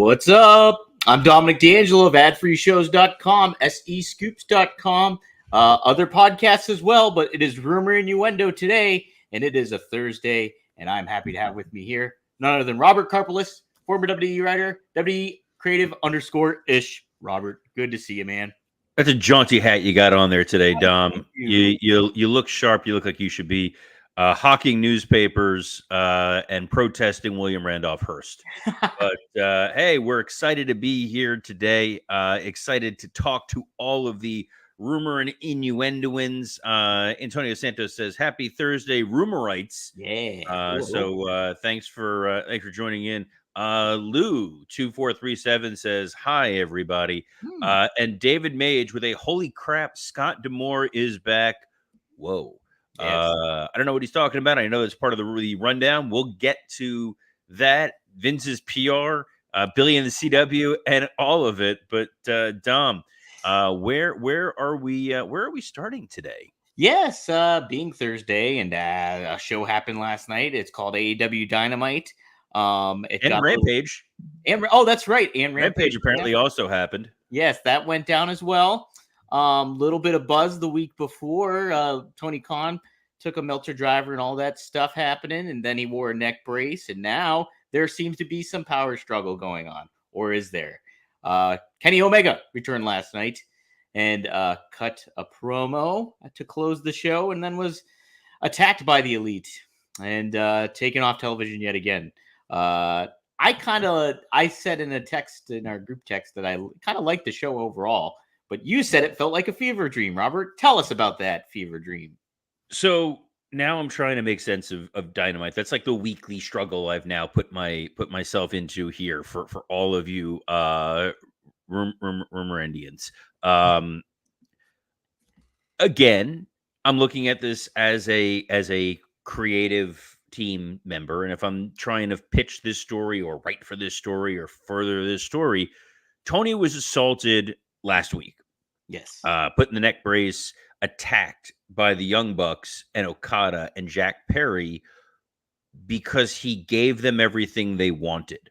What's up? I'm Dominic D'Angelo of adfreeshows.com, SEscoops.com, other podcasts as well, but it is Rumor Innuendo today, and it is a Thursday, and I'm happy to have with me here none other than Robert Karpelis, former WWE writer, WWE creative _ish. Robert, good to see you, man. That's a jaunty hat you got on there today, Dom. Thank you. You look sharp. You look like you should be hawking newspapers and protesting William Randolph Hearst. But hey, we're excited to be here today. Excited to talk to all of the rumor and innuendoins. Antonio Santos says, "Happy Thursday, rumorites." Yeah. So thanks for joining in. Lou 2437 says, "Hi everybody." And David Mage with a "Holy crap, Scott D'Amore is back." Whoa. Yes. I don't know what he's talking about. I know it's part of the rundown. We'll get to that. Vince's PR, Billy and the CW, and all of it. But Dom, where are we starting today? Yes, being Thursday, and a show happened last night. It's called AEW Dynamite. It And got Rampage. oh, that's right. And Rampage apparently also happened. Yes, that went down as well. Little bit of buzz the week before. Tony Khan took a Meltzer driver and all that stuff happening, and then he wore a neck brace, and now there seems to be some power struggle going on, or is there? Kenny Omega returned last night and cut a promo to close the show, and then was attacked by the Elite and taken off television yet again. I said in a text in our group text that I kind of liked the show overall, but you said it felt like a fever dream. Robert, tell us about that fever dream. So now I'm trying to make sense of Dynamite. That's like the weekly struggle I've now put myself into here for all of you rumor Indians. Again, I'm looking at this as a creative team member, and if I'm trying to pitch this story or write for this story or further this story, Tony was assaulted last week. Yes. Put in the neck brace, attacked by the Young Bucks and Okada and Jack Perry because he gave them everything they wanted.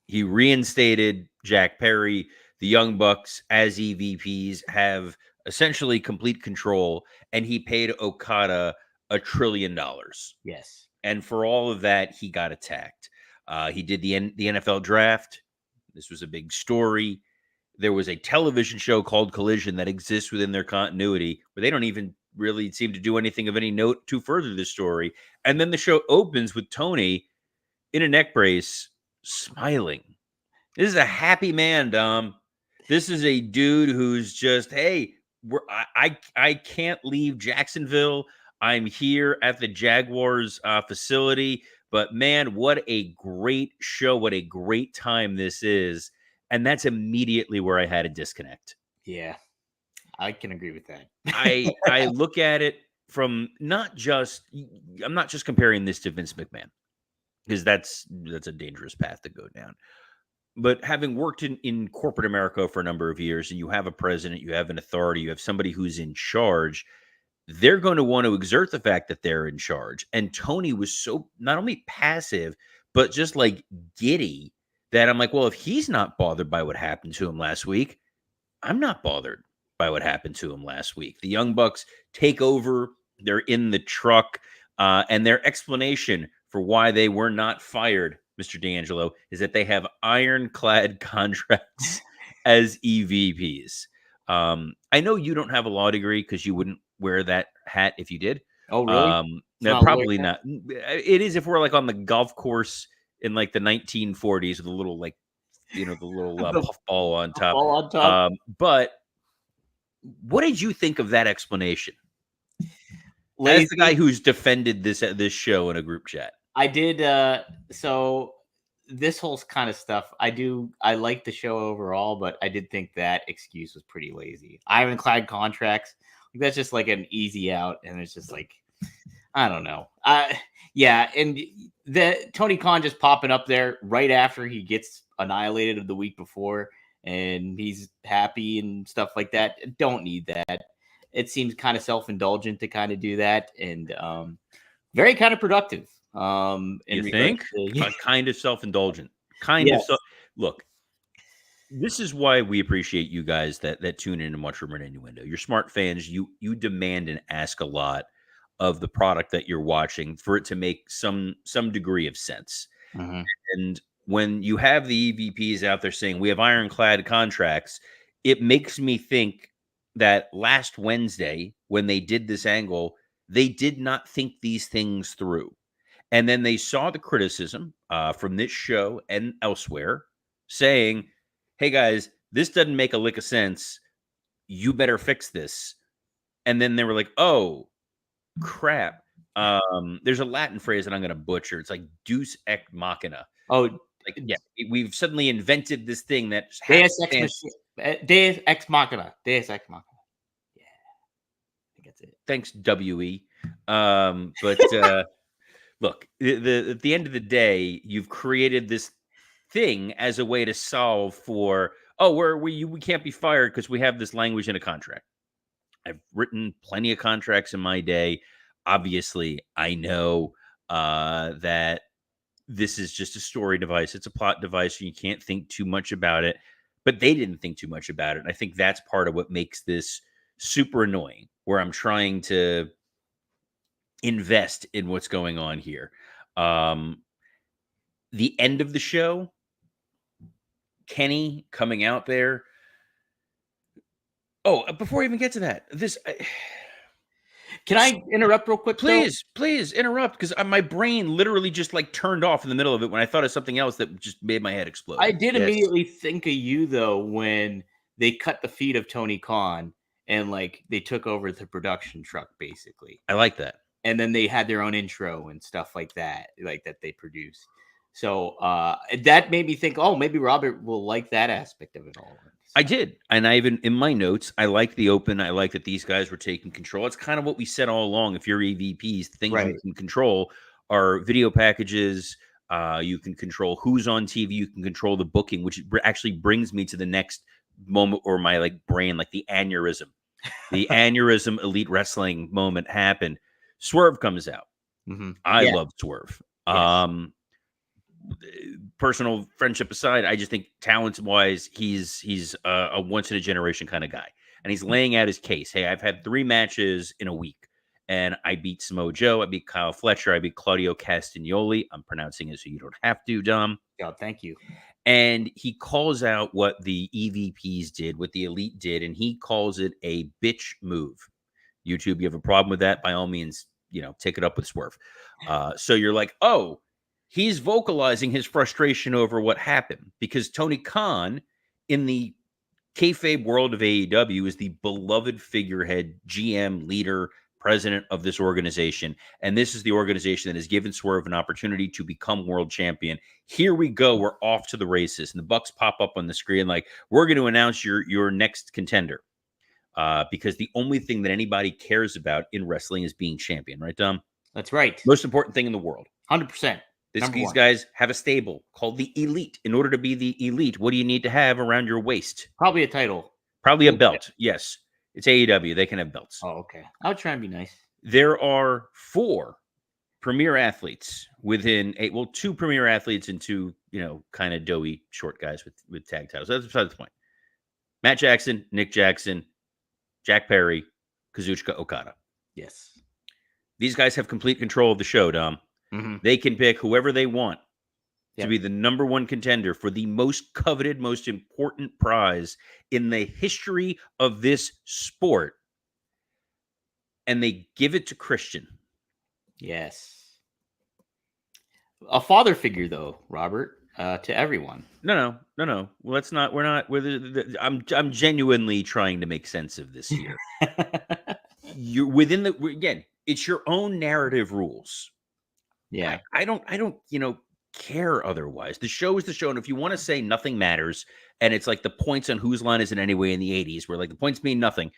He reinstated Jack Perry. The Young Bucks as EVPs have essentially complete control, and he paid Okada $1 trillion. Yes. And for all of that, he got attacked. He did the NFL draft. This was a big story. There was a television show called Collision that exists within their continuity where they don't even really seem to do anything of any note to further the story. And then the show opens with Tony in a neck brace, smiling. This is a happy man, Dom. This is a dude who's just, hey, I can't leave Jacksonville. I'm here at the Jaguars facility. But man, what a great show. What a great time this is. And that's immediately where I had a disconnect. Yeah, I can agree with that. I look at it from I'm not just comparing this to Vince McMahon, because that's a dangerous path to go down. But having worked in corporate America for a number of years, and you have a president, you have an authority, you have somebody who's in charge, they're going to want to exert the fact that they're in charge. And Tony was so not only passive, but just like giddy, that I'm like, well, if he's not bothered by what happened to him last week, I'm not bothered by what happened to him last week. The Young Bucks take over. They're in the truck. And their explanation for why they were not fired, Mr. D'Angelo, is that they have ironclad contracts as EVPs. I know you don't have a law degree because you wouldn't wear that hat if you did. Oh, really? No, probably not. It is if we're like on the golf course in like the 1940s with a little like, the little puffball on top. Ball on top. But what did you think of that explanation? As the guy who's defended this show in a group chat. I did. So this whole kind of stuff, I like the show overall, but I did think that excuse was pretty lazy. Ironclad contracts, that's just like an easy out, and it's just like, I don't know. Yeah, and the Tony Khan just popping up there right after he gets annihilated the week before, and he's happy and stuff like that. Don't need that. It seems kind of self-indulgent to kind of do that, and very kind of productive. You think? Kind of self-indulgent. Look, This is why we appreciate you guys that tune in and watch Rumor and Innuendo. You're smart fans. You demand and ask a lot of the product that you're watching for it to make some degree of sense. Mm-hmm. And when you have the EVPs out there saying we have ironclad contracts, it makes me think that last Wednesday when they did this angle, they did not think these things through. And then they saw the criticism from this show and elsewhere saying, hey guys, this doesn't make a lick of sense. You better fix this. And then they were like, oh, crap. There's a Latin phrase that I'm going to butcher. It's like deus ex machina. Oh, Like, yeah, we've suddenly invented this thing that Deus Ex Machina. Deus Ex Machina. Yeah, I think that's it. Thanks, WE. But look, at the end of the day, you've created this thing as a way to solve for, oh, we can't be fired because we have this language in a contract. I've written plenty of contracts in my day. Obviously, I know that this is just a story device. It's a plot device. And you can't think too much about it. But they didn't think too much about it. And I think that's part of what makes this super annoying, where I'm trying to invest in what's going on here. The end of the show, Kenny coming out there. Oh, before I even get to that, Can I interrupt real quick? Please interrupt, because my brain literally just like turned off in the middle of it when I thought of something else that just made my head explode. I did immediately think of you though when they cut the feet of Tony Khan and like they took over the production truck basically. I like that. And then they had their own intro and stuff like that they produced. So that made me think, oh, maybe Robert will like that aspect of it all. I did. And I even, in my notes, I like the open. I like that these guys were taking control. It's kind of what we said all along. If you're EVPs, things you can control are video packages. You can control who's on TV. You can control the booking, which actually brings me to the next moment, or my like brain, like the aneurysm. The aneurysm elite wrestling moment happened. Swerve comes out. Mm-hmm. I love Swerve. Yes. Personal friendship aside, I just think talent-wise, he's a once-in-a-generation kind of guy. And he's laying out his case. Hey, I've had 3 matches in a week, and I beat Samoa Joe, I beat Kyle Fletcher, I beat Claudio Castagnoli. I'm pronouncing it so you don't have to, Dom. Oh, thank you. And he calls out what the EVPs did, what the Elite did, and he calls it a bitch move. YouTube, you have a problem with that? By all means, take it up with Swerve. So you're like, oh, he's vocalizing his frustration over what happened, because Tony Khan in the kayfabe world of AEW is the beloved figurehead, GM, leader, president of this organization. And this is the organization that has given Swerve an opportunity to become world champion. Here we go. We're off to the races. And the Bucks pop up on the screen like, we're going to announce your next contender. Because the only thing that anybody cares about in wrestling is being champion. Right, Dom? That's right. Most important thing in the world. 100%. These guys have a stable called the Elite. In order to be the Elite, what do you need to have around your waist? Probably a title. Probably a belt. Yes. It's AEW. They can have belts. Oh, okay. I'll try and be nice. There are 4 premier athletes within 2 premier athletes and 2, kind of doughy short guys with tag titles. That's beside the point. Matt Jackson, Nick Jackson, Jack Perry, Kazuchika Okada. Yes. These guys have complete control of the show, Dom. Mm-hmm. They can pick whoever they want to be the number 1 contender for the most coveted, most important prize in the history of this sport. And they give it to Christian. Yes. A father figure, though, Robert, to everyone. No. Well, let's not. We're not. I'm genuinely trying to make sense of this here. You're within again. It's your own narrative rules. Yeah. I don't, care otherwise. The show is the show. And if you want to say nothing matters, and it's like the points on whose line is it anyway in the 80s, where like the points mean nothing,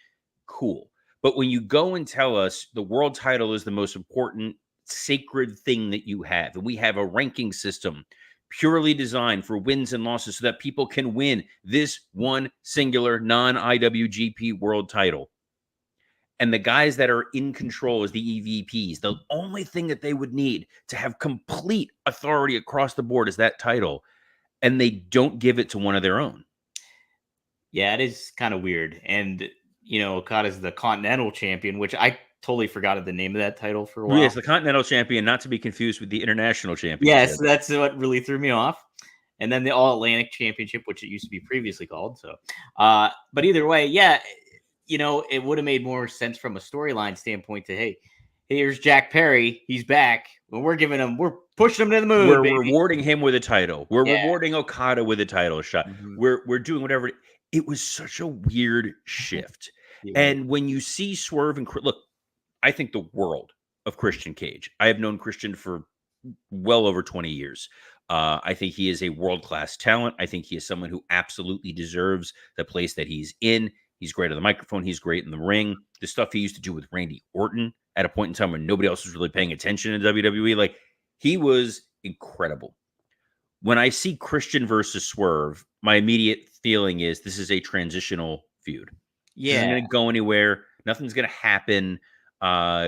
cool. But when you go and tell us the world title is the most important sacred thing that you have, and we have a ranking system purely designed for wins and losses so that people can win this one singular non-IWGP world title. And the guys that are in control as the EVPs, the only thing that they would need to have complete authority across the board is that title. And they don't give it to one of their own. Yeah, it is kind of weird. And, Okada's the Continental Champion, which I totally forgot of the name of that title for a while. Yes, the Continental Champion, not to be confused with the International Championship. Yes, that's what really threw me off. And then the All Atlantic Championship, which it used to be previously called. So, but either way, yeah, it would have made more sense from a storyline standpoint to, hey, here's Jack Perry, he's back. When we're pushing him to the moon. We're baby. rewarding him with a title. We're Yeah. rewarding Okada with a title shot. Mhm. We're doing whatever. It was such a weird shift. And when you see Swerve and look, I think the world of Christian Cage. I have known Christian for well over 20 years. I think he is a world-class talent. I think he is someone who absolutely deserves the place that he's in. He's great on the microphone. He's great in the ring. The stuff he used to do with Randy Orton at a point in time when nobody else was really paying attention in WWE, like he was incredible. When I see Christian versus Swerve, my immediate feeling is this is a transitional feud. This isn't going to go anywhere. Nothing's going to happen.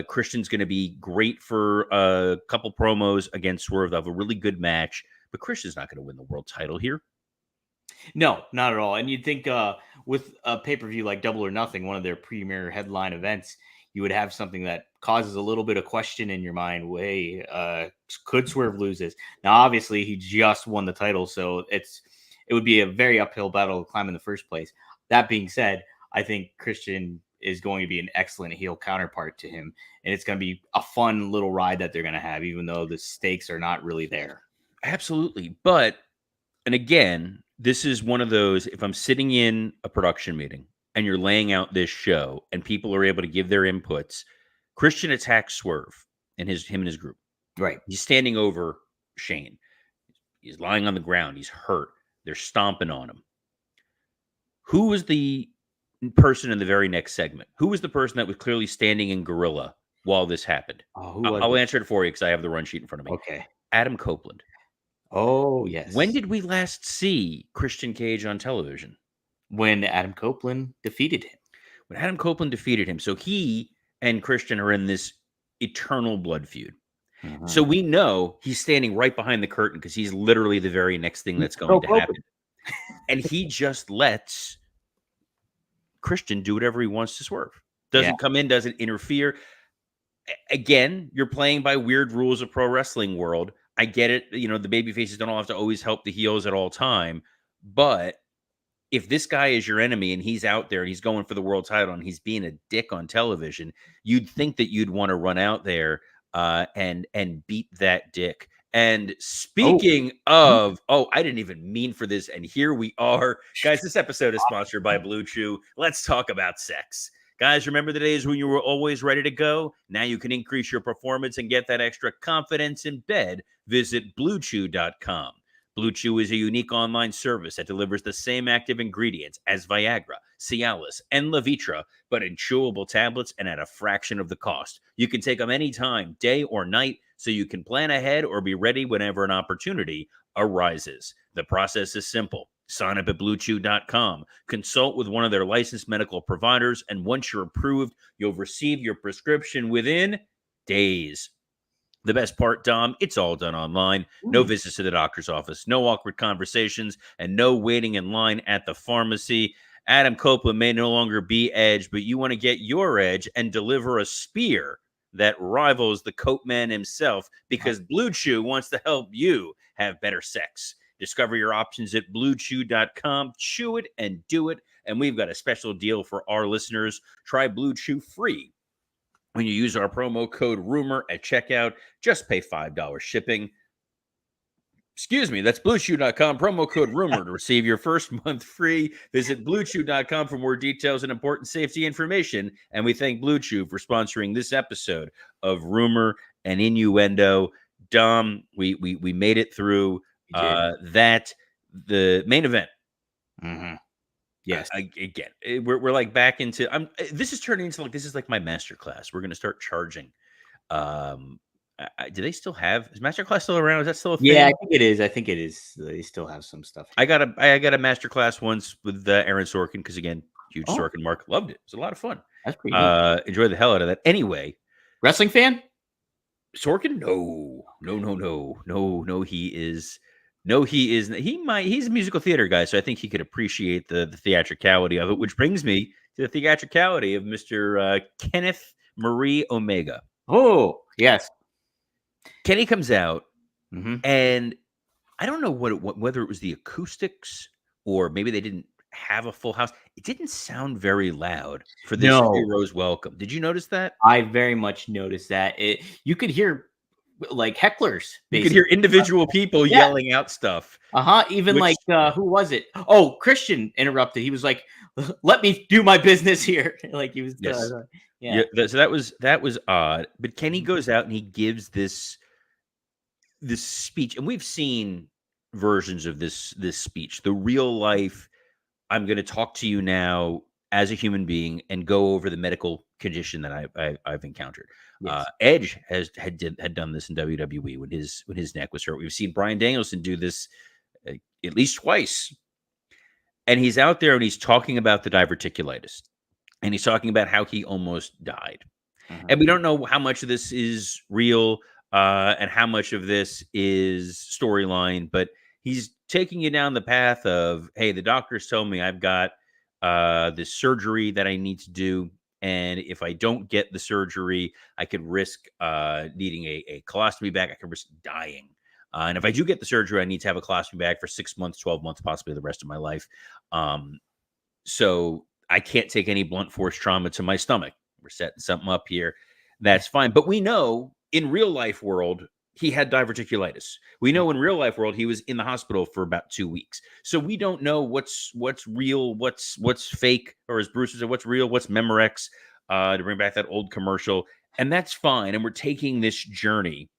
Christian's going to be great for a couple promos against Swerve. They'll have a really good match, but Christian's not going to win the world title here. No, not at all. And you'd think with a pay-per-view like Double or Nothing, one of their premier headline events, you would have something that causes a little bit of question in your mind. Could Swerve lose this? Now, obviously, he just won the title, so it would be a very uphill battle to climb in the first place. That being said, I think Christian is going to be an excellent heel counterpart to him, and it's going to be a fun little ride that they're going to have, even though the stakes are not really there. Absolutely. But, and again, this is one of those, if I'm sitting in a production meeting and you're laying out this show and people are able to give their inputs, Christian attacks Swerve and him and his group. Right. He's standing over Shane. He's lying on the ground. He's hurt. They're stomping on him. Who was the person in the very next segment? Who was the person that was clearly standing in gorilla while this happened? I'll answer it for you because I have the run sheet in front of me. Okay. Adam Copeland. Oh, yes. When did we last see Christian Cage on television? When Adam Copeland defeated him. When Adam Copeland defeated him. So he and Christian are in this eternal blood feud. Mm-hmm. So we know he's standing right behind the curtain because he's literally the very next thing that's going to happen. And he just lets Christian do whatever he wants to Swerve. Doesn't come in, doesn't interfere. Again, you're playing by weird rules of pro wrestling world. I get it. The baby faces don't all have to always help the heels at all time. But if this guy is your enemy and he's out there and he's going for the world title and he's being a dick on television, you'd think that you'd want to run out there and beat that dick. And speaking of, I didn't even mean for this. And here we are. Guys, this episode is sponsored by Blue Chew. Let's talk about sex. Guys, remember the days when you were always ready to go? Now you can increase your performance and get that extra confidence in bed. Visit BlueChew.com. Blue Chew is a unique online service that delivers the same active ingredients as Viagra, Cialis, and Levitra, but in chewable tablets and at a fraction of the cost. You can take them anytime, day or night, so you can plan ahead or be ready whenever an opportunity arises. The process is simple. Sign up at BlueChew.com. Consult with one of their licensed medical providers, and once you're approved, you'll receive your prescription within days. The best part, Dom, it's all done online. No visits to the doctor's office, no awkward conversations, and no waiting in line at the pharmacy. Adam Copeland may no longer be Edge, but you want to get your edge and deliver a spear that rivals the Coat Man himself, because Blue Chew wants to help you have better sex. Discover your options at BlueChew.com. Chew it and do it. And we've got a special deal for our listeners. Try Blue Chew free when you use our promo code RUMOR at checkout. Just pay $5 shipping. Excuse me, that's BlueChew.com. Promo code RUMOR to receive your first month free. Visit BlueChew.com for more details and important safety information. And we thank Blue Chew for sponsoring this episode of Rumor and Innuendo. Dom, we made it through the main event. Mm-hmm. Yes. Again, we're like back into. This is turning into this is like my masterclass. We're going to start charging. Do they still have? Is masterclass still around? Is that still a thing? Yeah, I think it is. They still have some stuff. I got a masterclass once with Aaron Sorkin because again, huge Sorkin mark. Loved it. It was a lot of fun. That's pretty neat. Enjoyed the hell out of that. Anyway, wrestling fan? Sorkin? No. He is No, he is. He's a musical theater guy, so I think he could appreciate the theatricality of it. Which brings me to the theatricality of Mr. Kenneth Marie Omega. Oh, yes. Kenny comes out, Mm-hmm. and I don't know whether it was the acoustics or maybe they didn't have a full house. It didn't sound very loud for this No, hero's welcome. Did you notice that? I very much noticed that. You could hear like hecklers, You could basically. hear individual people Yeah. yelling out stuff. Even Which like who was it? Oh, Christian interrupted. He was like, "Let me do my business here." Like he was. Yes. Yeah. So that was odd. But Kenny goes out and he gives this speech, and we've seen versions of this speech. The real life, I'm going to talk to you now as a human being and go over the medical condition that I've encountered. Yes. Edge had done this in WWE when his neck was hurt. We've seen Bryan Danielson do this at least twice, and he's out there and he's talking about the diverticulitis, and he's talking about how he almost died. Mhm. And we don't know how much of this is real and how much of this is storyline, but he's taking you down the path of, hey, the doctors tell me I've got this surgery that I need to do. And if I don't get the surgery, I could risk needing a colostomy bag. I could risk dying. And if I do get the surgery, I need to have a colostomy bag for 6 months, 12 months, possibly the rest of my life. So I can't take any blunt force trauma to my stomach. We're setting something up here. That's fine. But we know in real life world, he had diverticulitis. We know in real life world, he was in the hospital for about 2 weeks. So we don't know what's real, what's fake, or as Bruce said, what's real, what's Memorex, to bring back that old commercial. And that's fine. And we're taking this journey.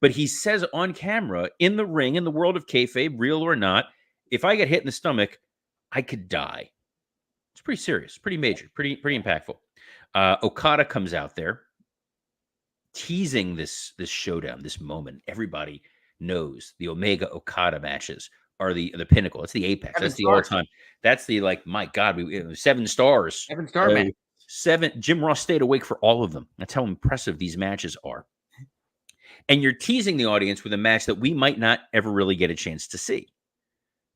But he says on camera, in the ring, in the world of kayfabe, real or not, if I get hit in the stomach, I could die. It's pretty serious, pretty major, pretty impactful. Okada comes out there teasing this showdown, this moment. Everybody knows the Omega Okada matches are the pinnacle. It's the apex. That's the all time. That's the, like, my God, 7 stars. 7-star man. 7. Jim Ross stayed awake for all of them. That's how impressive these matches are. And you're teasing the audience with a match that we might not ever really get a chance to see.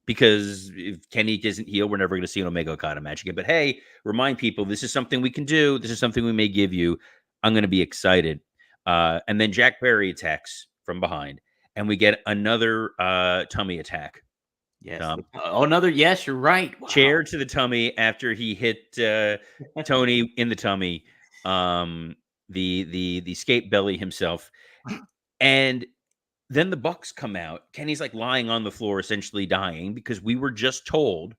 Because if Kenny isn't healed, we're never going to see an Omega Okada match again. But hey, remind people, this is something we can do. This is something we may give you. I'm going to be excited. And then Jack Perry attacks from behind, and we get another tummy attack. Yes. Another. Yes, you're right. Wow. Chair to the tummy after he hit Tony in the tummy. The skate belly himself, and then the Bucks come out. Kenny's like lying on the floor, essentially dying, because we were just told,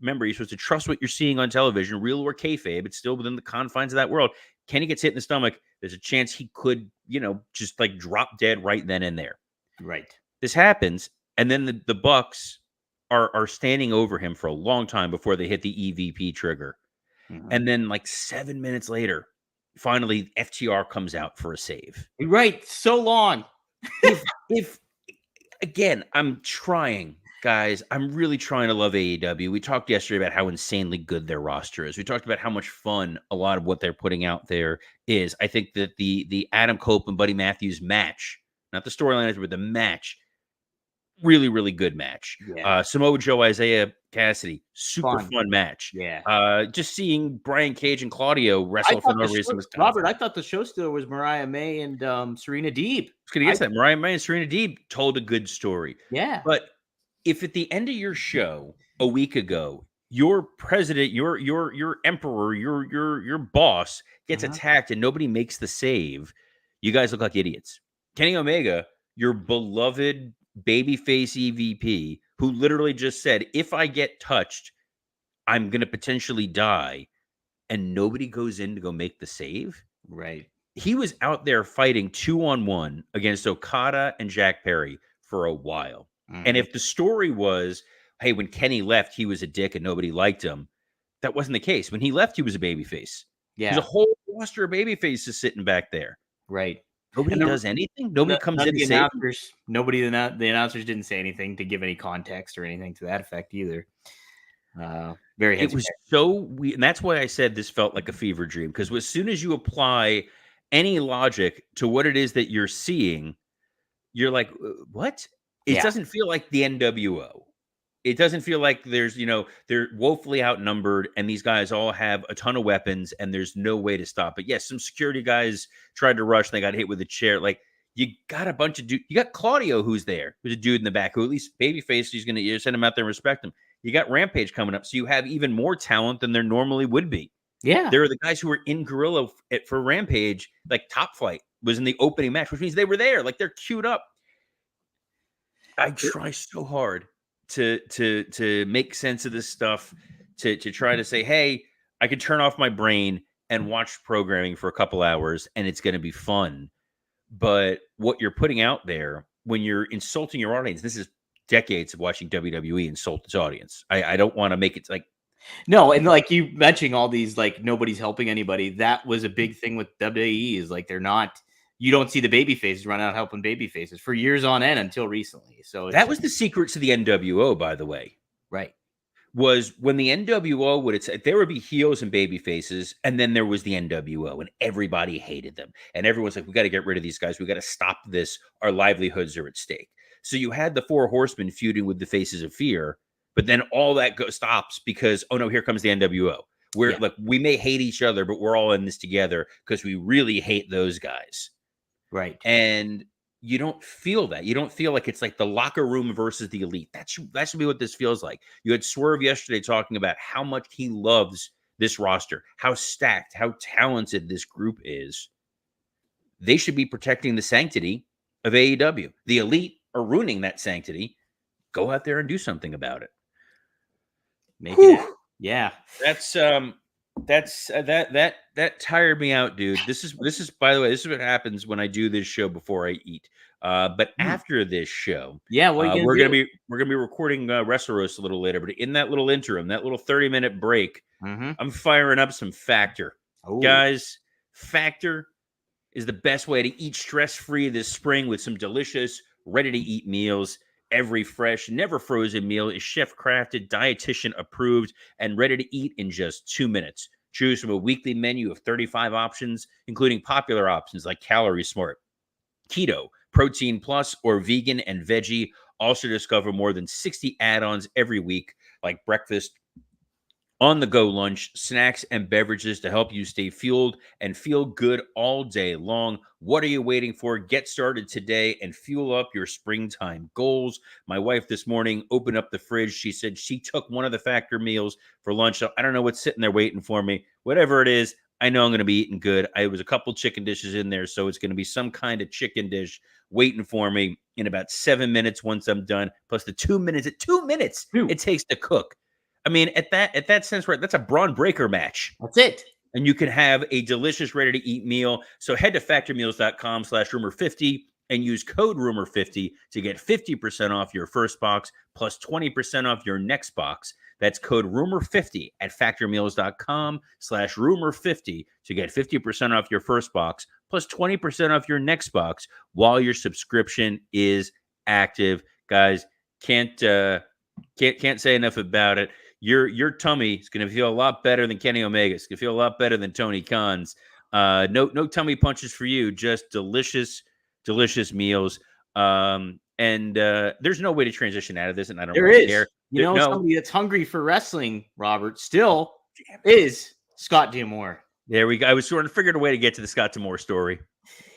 remember, you're supposed to trust what you're seeing on television, real or kayfabe. It's still within the confines of that world. Kenny gets hit in the stomach. There's a chance he could, just like drop dead right then and there. Right. This happens, and then the Bucks are standing over him for a long time before they hit the EVP trigger. Mm-hmm. And then like 7 minutes later, finally FTR comes out for a save. Right. So long. if again, I'm trying, guys. I'm really trying to love AEW. We talked yesterday about how insanely good their roster is. We talked about how much fun a lot of what they're putting out there is. I think that the Adam Cope and Buddy Matthews match, not the storyline, but the match, really, really good match. Yeah. Samoa Joe, Isaiah Cassidy, super fun match. Yeah. Just seeing Brian Cage and Claudio wrestle for no reason was Robert, I thought the show still was Mariah May and Serena Deeb. I was going to guess that. Mariah May and Serena Deeb told a good story. Yeah. But if at the end of your show a week ago, your president, your emperor, your boss gets attacked and nobody makes the save, you guys look like idiots. Kenny Omega, your beloved babyface EVP, who literally just said, if I get touched, I'm going to potentially die, and nobody goes in to go make the save. Right. He was out there fighting 2-on-1 against Okada and Jack Perry for a while. Mm-hmm. And if the story was, hey, when Kenny left, he was a dick and nobody liked him, that wasn't the case. When he left, he was a babyface. Yeah. There's a whole roster of babyfaces sitting back there. Right. Nobody does anything. Nobody comes in and saves. The announcers didn't say anything to give any context or anything to that effect either. Very. It was so weird, and that's why I said this felt like a fever dream. Because as soon as you apply any logic to what it is that you're seeing, you're like, what? It doesn't feel like the NWO. It doesn't feel like there's, they're woefully outnumbered and these guys all have a ton of weapons and there's no way to stop it. Yes, some security guys tried to rush and they got hit with a chair. Like, you got a bunch of dudes. You got Claudio, who's there, who's a dude in the back, who at least babyface, he's going to send him out there and respect him. You got Rampage coming up, so you have even more talent than there normally would be. Yeah. There are the guys who were in Gorilla for Rampage, like Top Flight was in the opening match, which means they were there. Like, they're queued up. I try so hard to make sense of this stuff, to try to say, hey, I can turn off my brain and watch programming for a couple hours and it's going to be fun. But what you're putting out there when you're insulting your audience, this is decades of watching WWE insult its audience. I don't want to make it like, no, and like you mentioning all these, like, nobody's helping anybody. That was a big thing with WWE, is like, you don't see the baby faces run out helping baby faces for years on end until recently. So that was the secret to the NWO, by the way. Right. Was when the NWO there would be heels and baby faces, and then there was the NWO, and everybody hated them. And everyone's like, we got to get rid of these guys. We got to stop this. Our livelihoods are at stake. So you had the Four Horsemen feuding with the Faces of Fear, but then all that stops because, oh no, here comes the NWO. We're like, we may hate each other, but we're all in this together because we really hate those guys. Right. And you don't feel that. You don't feel like it's like the locker room versus the elite. That should be what this feels like. You had Swerve yesterday talking about how much he loves this roster, how stacked, how talented this group is. They should be protecting the sanctity of AEW. The elite are ruining that sanctity. Go out there and do something about it. Make it happen. Yeah. That tired me out, dude. This is by the way, this is what happens when I do this show before I eat. But after this show, we're gonna be recording Wrestle Roast a little later. But in that little interim, that little 30-minute break, I'm firing up some Factor. Guys, Factor is the best way to eat stress-free this spring with some delicious, ready-to-eat meals. Every fresh, never frozen meal is chef-crafted, dietitian approved, and ready to eat in just 2 minutes. Choose from a weekly menu of 35 options, including popular options like Calorie Smart, Keto, Protein Plus, or Vegan and Veggie. Also discover more than 60 add-ons every week, like breakfast, on-the-go lunch, snacks, and beverages to help you stay fueled and feel good all day long. What are you waiting for? Get started today and fuel up your springtime goals. My wife this morning opened up the fridge. She said she took one of the Factor meals for lunch. I don't know what's sitting there waiting for me. Whatever it is, I know I'm going to be eating good. I was a couple chicken dishes in there, so it's going to be some kind of chicken dish waiting for me in about 7 minutes once I'm done, plus the 2 minutes. At 2 minutes it takes to cook. I mean, at that sense, right, that's a Braun Breaker match. That's it. And you can have a delicious, ready-to-eat meal. So head to factormeals.com/rumor50 and use code rumor50 to get 50% off your first box plus 20% off your next box. That's code rumor50 at factormeals.com/rumor50 to get 50% off your first box plus 20% off your next box while your subscription is active. Guys, can't say enough about it. Your tummy is going to feel a lot better than Kenny Omega. It's going to feel a lot better than Tony Khan's. No tummy punches for you. Just delicious meals. And there's no way to transition out of this, and I don't really care. Somebody that's hungry for wrestling, Robert, still is Scott D'Amore. There we go. I was sort of figured a way to get to the Scott D'Amore story.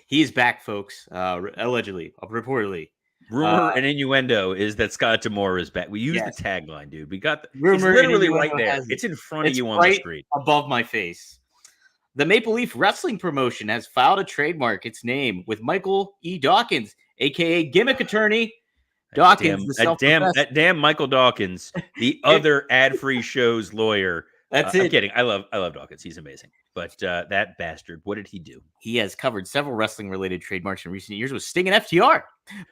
He is back, folks. Allegedly, reportedly. Rumor and innuendo is that Scott D'Amore is back. We use the tagline, dude. We got it's literally right there. It's in front of you on the screen, above my face. The Maple Leaf Wrestling promotion has filed a trademark its name with Michael E. Dawkins, aka Gimmick Attorney Dawkins. That damn Michael Dawkins, the other ad-free show's lawyer. That's it. I'm kidding. I love Dawkins. He's amazing. But that bastard, what did he do? He has covered several wrestling-related trademarks in recent years with Sting and FTR.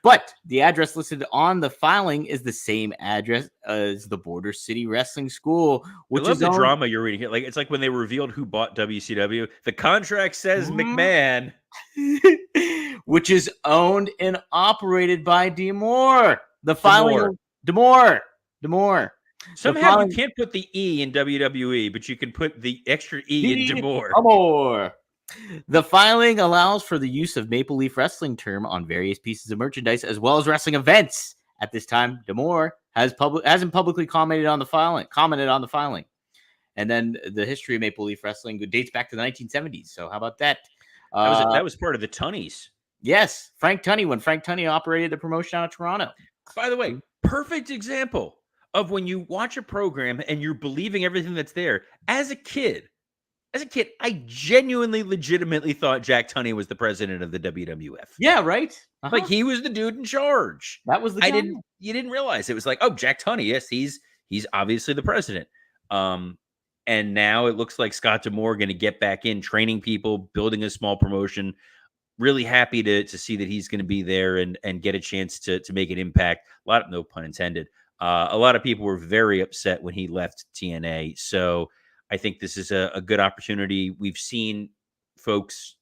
But the address listed on the filing is the same address as the Border City Wrestling School. Which I love the drama you're reading here. Like, it's like when they revealed who bought WCW. The contract says McMahon. Which is owned and operated by D'Amore. The filing D'Amore. Somehow you can't put the E in WWE, but you can put the extra E in D'Amore. The filing allows for the use of Maple Leaf Wrestling term on various pieces of merchandise as well as wrestling events At this time, D'Amore hasn't publicly commented on the filing. And then the history of Maple Leaf Wrestling dates back to the 1970s. So how about that? That was part of the Tunnies. Yes, Frank Tunney, when Frank Tunney operated the promotion out of Toronto. By the way, perfect example of when you watch a program and you're believing everything that's there. As a kid, I genuinely, legitimately thought Jack Tunney was the president of the WWF. Yeah, right. Like he was the dude in charge. That was the guy. You didn't realize it was like, oh, Jack Tunney. Yes, he's obviously the president. And now it looks like Scott D'Amore going to get back in training people, building a small promotion. Really happy to see that he's going to be there and get a chance to make an impact. No pun intended. A lot of people were very upset when he left TNA. So I think this is a good opportunity. We've seen folks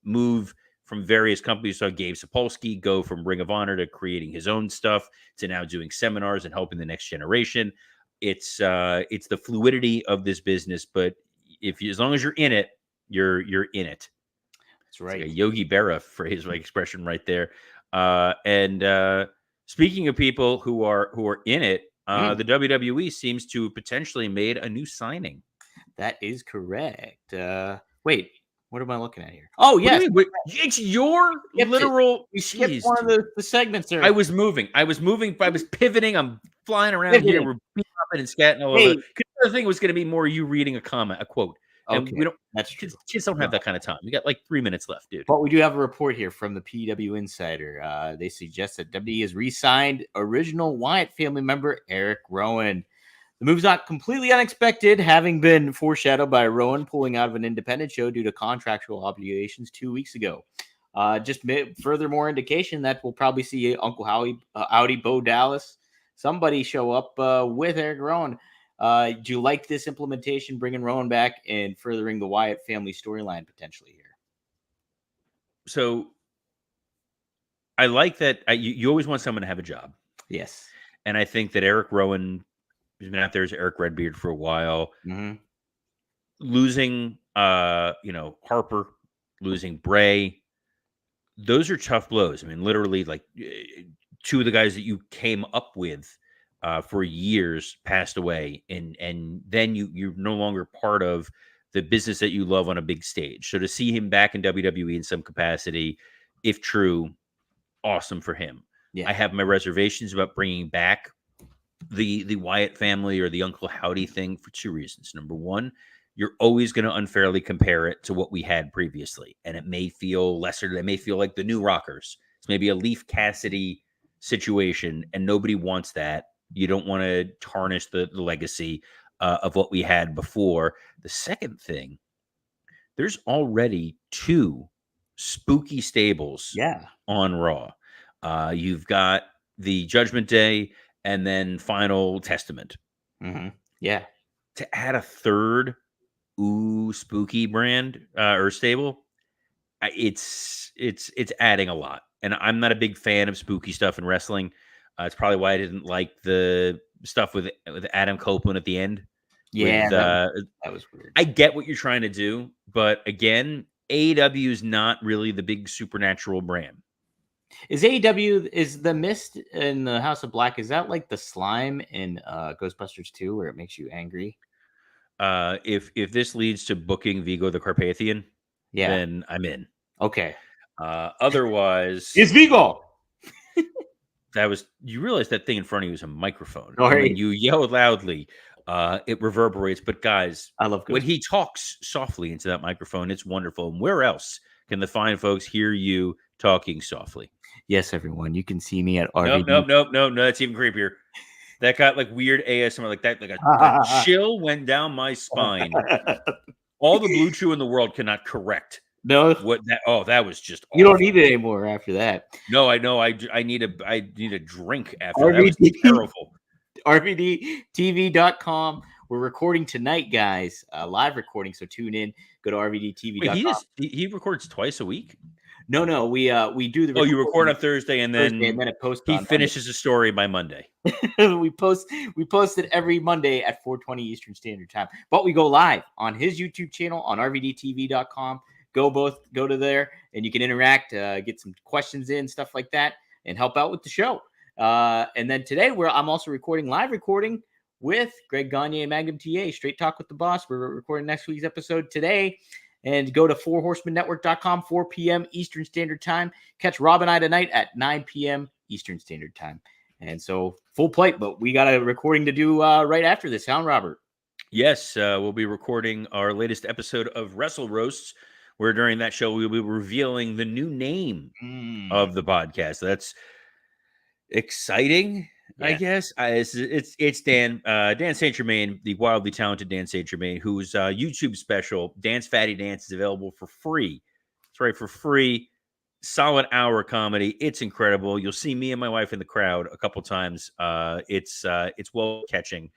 move from various companies. So Gabe Sapolsky go from Ring of Honor to creating his own stuff to now doing seminars and helping the next generation. It's the fluidity of this business, but as long as you're in it, you're in it. That's right. Like a Yogi Berra phrase, like expression right there. And speaking of people who are in it, the WWE seems to potentially made a new signing. That is correct. Wait, what am I looking at here? Oh, yes. It's your literal. We skipped one of the segments there. I was moving. I was pivoting. I'm flying around here. We're popping and scatting all over. Because the other thing was going to be more you reading a quote. And we don't. That's true. Kids don't have that kind of time. We got like 3 minutes left, dude. But we do have a report here from the PW Insider. They suggest that WWE has re-signed original Wyatt family member Eric Rowan. The move's not completely unexpected, having been foreshadowed by Rowan pulling out of an independent show due to contractual obligations 2 weeks ago. Furthermore indication that we'll probably see Uncle Howdy, Bo Dallas, somebody show up with Eric Rowan. Do you like this implementation, bringing Rowan back and furthering the Wyatt family storyline potentially here? So I like that. You always want someone to have a job. Yes. And I think that Eric Rowan, who's been out there as Eric Redbeard for a while, losing, Harper, losing Bray, those are tough blows. I mean, literally, like two of the guys that you came up with for years passed away, and then you're no longer part of the business that you love on a big stage. So to see him back in WWE in some capacity, if true, awesome for him. Yeah. I have my reservations about bringing back the Wyatt family or the Uncle Howdy thing for two reasons. Number one, you're always going to unfairly compare it to what we had previously, and it may feel lesser. They may feel like the new Rockers. It's maybe a Leaf Cassidy situation, and nobody wants that. You don't want to tarnish the legacy of what we had before. The second thing, there's already two spooky stables on Raw. You've got the Judgment Day and then Final Testament. Yeah. To add a third spooky brand or stable, it's adding a lot. And I'm not a big fan of spooky stuff in wrestling. It's probably why I didn't like the stuff with Adam Copeland at the end. Yeah, that was weird. I get what you're trying to do, but again, AEW is not really the big supernatural brand. Is AEW, is the mist in the House of Black, is that like the slime in Ghostbusters 2 where it makes you angry? If this leads to booking Vigo the Carpathian, then I'm in. Okay. Otherwise, it's Vigo. You realize that thing in front of you is a microphone. When you yell loudly, it reverberates. But guys, I love when he talks softly into that microphone, it's wonderful. And where else can the fine folks hear you talking softly? Yes, everyone. You can see me at RVD. No. That's even creepier. That got like weird ASMR, like that. Like a chill went down my spine. All the Blue Chew in the world cannot correct. No, that was just awful. You don't need it anymore after that. No, I know. I need a drink after RVD, that. Was terrible. RVDTV.com. We're recording tonight, guys. Live recording, so tune in. Go to RVDTV.com. Wait, he records twice a week? No. We do the. Oh, you record on Thursday and then it posts. He finishes a story by Monday. we post it every Monday at 4:20 Eastern Standard Time. But we go live on his YouTube channel on RVDTV.com. Go to there and you can interact, get some questions in, stuff like that, and help out with the show. And then today I'm also live recording with Greg Gagne and Magnum TA, Straight Talk with the Boss. We're recording next week's episode today. And go to 4horsemanetwork.com, 4 p.m. Eastern Standard Time. Catch Rob and I tonight at 9 p.m. Eastern Standard Time. And so full plate, but we got a recording to do right after this, huh, Robert? Yes, we'll be recording our latest episode of Wrestle Roasts, where during that show we'll be revealing the new name of the podcast. That's exciting, I guess. It's Dan St. Germain, the wildly talented Dan St. Germain, whose YouTube special Dance Fatty Dance is available for free. That's right, for free. Solid hour comedy. It's incredible. You'll see me and my wife in the crowd a couple times. It's well catching.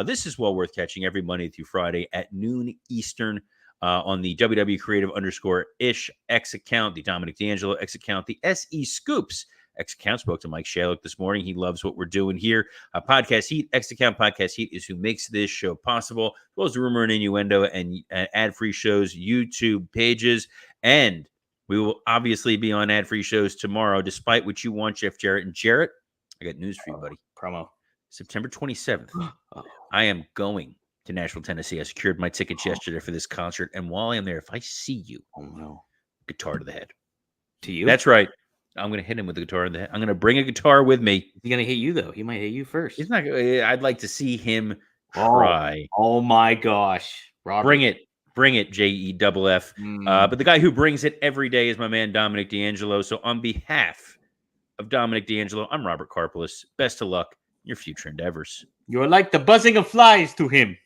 This is well worth catching every Monday through Friday at noon Eastern on the WW Creative _ish X account, the Dominic D'Angelo X account, the SE Scoops X account. Spoke to Mike Shalek this morning. He loves what we're doing here. Podcast Heat, X account Podcast Heat is who makes this show possible, as well as the Rumor and Innuendo and ad-free shows, YouTube pages, and we will obviously be on ad-free shows tomorrow, despite what you want, Jeff Jarrett. And Jarrett, I got news for you, buddy. Promo. September 27th, I am going to Nashville, Tennessee. I secured my tickets yesterday for this concert. And while I am there, if I see you, guitar to the head. To you? That's right. I'm going to hit him with the guitar in the head. I'm going to bring a guitar with me. He's going to hit you, though. He might hit you first. He's not. I'd like to see him try. Oh my gosh. Robert. Bring it. Bring it, JEFF. But the guy who brings it every day is my man, Dominic D'Angelo. So on behalf of Dominic D'Angelo, I'm Robert Karpelis. Best of luck in your future endeavors. You're like the buzzing of flies to him.